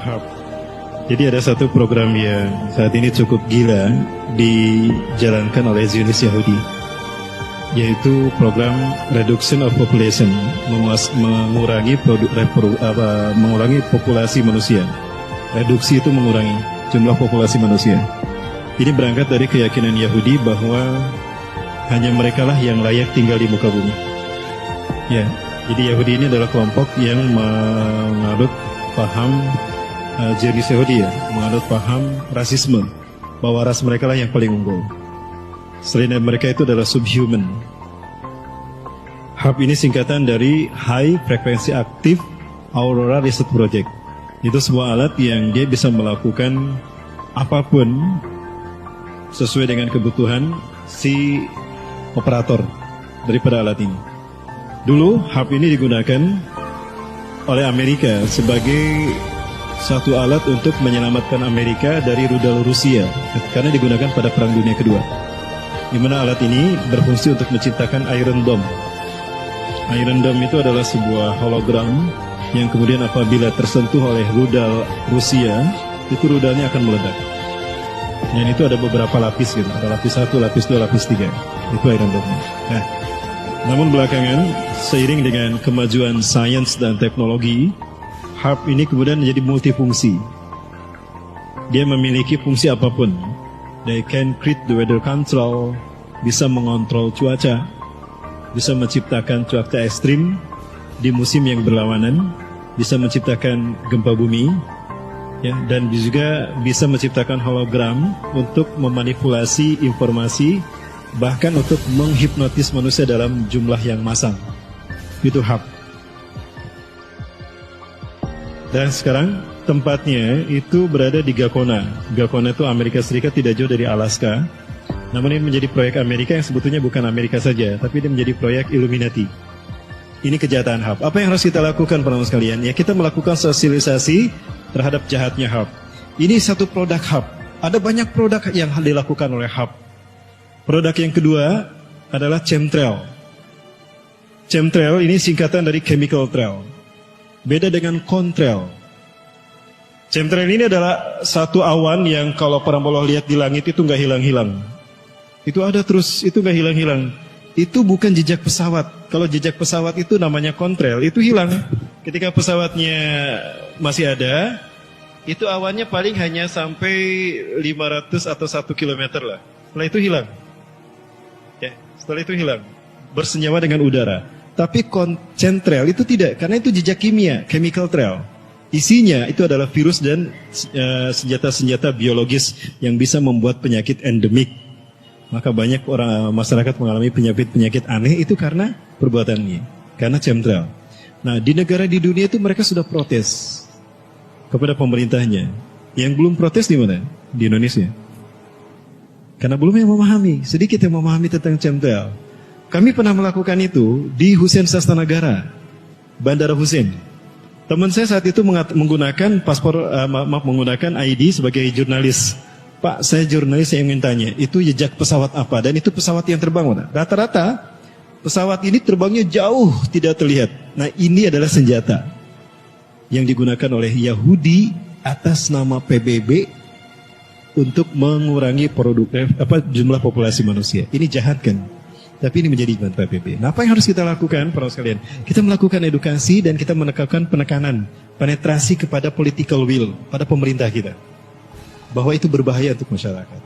HAP. Jadi ada satu program yang saat ini cukup gila dijalankan oleh Zionis Yahudi, yaitu program Reduction of Population, mengurangi mengurangi populasi manusia. Reduksi itu mengurangi jumlah populasi manusia. Ini berangkat dari keyakinan Yahudi bahwa hanya merekalah yang layak tinggal di muka bumi. Ya, jadi Yahudi ini adalah kelompok yang menganut paham Zionis Yahudi, ya, menganut paham rasisme, bahwa ras mereka lah yang paling unggul. Selain mereka itu adalah subhuman. HAP ini singkatan dari High Frequency Active Aurora Research Project. Itu sebuah alat yang dia bisa melakukan apapun sesuai dengan kebutuhan si operator daripada alat ini. Dulu HAP ini digunakan oleh Amerika sebagai satu alat untuk menyelamatkan Amerika dari rudal Rusia karena digunakan pada Perang Dunia Kedua, di mana alat ini berfungsi untuk menciptakan Iron Dome. Iron Dome itu adalah sebuah hologram yang kemudian apabila tersentuh oleh rudal Rusia, itu rudalnya akan meledak. Dan itu ada beberapa lapis gitu, ada lapis 1, lapis 2, lapis 3. Itu Iron Dome. Nah, namun belakangan seiring dengan kemajuan sains dan teknologi, HAP ini kemudian menjadi multifungsi. Dia memiliki fungsi apapun. They can create the weather control, bisa mengontrol cuaca, bisa menciptakan cuaca ekstrim di musim yang berlawanan, bisa menciptakan gempa bumi, ya, dan juga bisa menciptakan hologram untuk memanipulasi informasi, bahkan untuk menghipnotis manusia dalam jumlah yang massal. Itu HAP. Dan sekarang tempatnya itu berada di Gakona. Gakona itu Amerika Serikat, tidak jauh dari Alaska. Namun ini menjadi proyek Amerika yang sebetulnya bukan Amerika saja, tapi ini menjadi proyek Illuminati. Ini kejahatan HAP. Apa yang harus kita lakukan para sekalian? Ya, kita melakukan sosialisasi terhadap jahatnya HAP. Ini satu produk HAP. Ada banyak produk yang dilakukan oleh HAP. Produk yang kedua adalah chemtrail. Chemtrail ini singkatan dari chemical trail. Beda dengan contrail. Chemtrail ini adalah satu awan yang kalau para boloh lihat di langit itu nggak hilang-hilang. Itu ada terus, itu nggak hilang-hilang. Itu bukan jejak pesawat. Kalau jejak pesawat itu namanya contrail, itu hilang. Ketika pesawatnya masih ada, itu awannya paling hanya sampai 500 atau 1 kilometer lah. Setelah itu hilang. Ya, setelah itu hilang. Bersenyawa dengan udara. Tapi chemtrail itu tidak, karena itu jejak kimia, chemical trail. Isinya itu adalah virus dan senjata-senjata biologis yang bisa membuat penyakit endemik. Maka banyak orang masyarakat mengalami penyakit-penyakit aneh itu karena perbuatannya, karena chemtrail. Nah, di negara di dunia itu mereka sudah protes kepada pemerintahnya. Yang belum protes di mana? Di Indonesia. Karena belum yang memahami, sedikit yang memahami tentang chemtrail. Kami pernah melakukan itu di Hussein Sastra-Negara, Bandara Hussein. Teman saya saat itu menggunakan menggunakan ID sebagai jurnalis. Pak, saya jurnalis, saya ingin tanya, itu jejak pesawat apa? Dan itu pesawat yang terbang. Rata-rata pesawat ini terbangnya jauh tidak terlihat. Nah, ini adalah senjata yang digunakan oleh Yahudi atas nama PBB untuk mengurangi jumlah populasi manusia. Ini jahat kan? Tapi ini menjadi iman PBB. Nah, apa yang harus kita lakukan para sekalian? Kita melakukan edukasi dan kita menekankan penekanan, penetrasi kepada political will, pada pemerintah kita. Bahwa itu berbahaya untuk masyarakat.